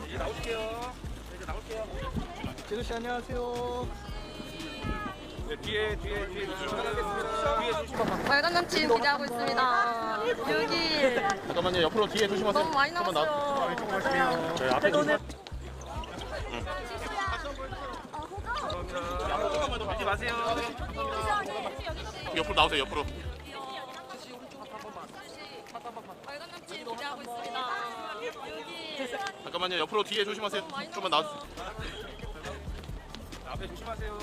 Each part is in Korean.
이제 나오실게요. 이제 나올게요. 재수 씨 안녕하세요. 네, 뒤에 조심하겠습니다. 뒤에 조심하세요. 빨간 남친 기대하고 있습니다. 6일 잠깐만요. 옆으로 뒤에 조심하세요. 너무 많이 조금만 남았어요. 저희 앞에 조심. 하지 마세요. 옆으로 나오세요. 옆으로. 빨간 남친 기대하고 있습니다. 6일 잠깐만요. 옆으로 뒤에 조심하세요. 조금만 나와주세요. 앞에 조심하세요.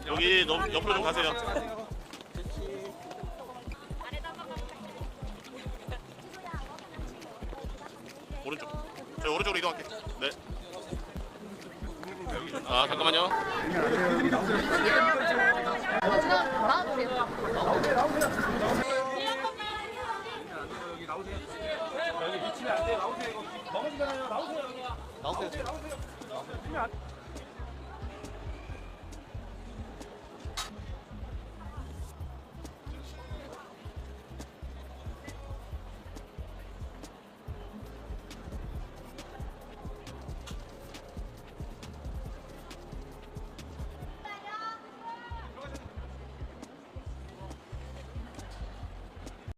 여기 너무 옆으로 좀 가세요. 오른쪽. 저희 오른쪽으로 이동할게요. 네. 아 잠깐만요. 나와주세요.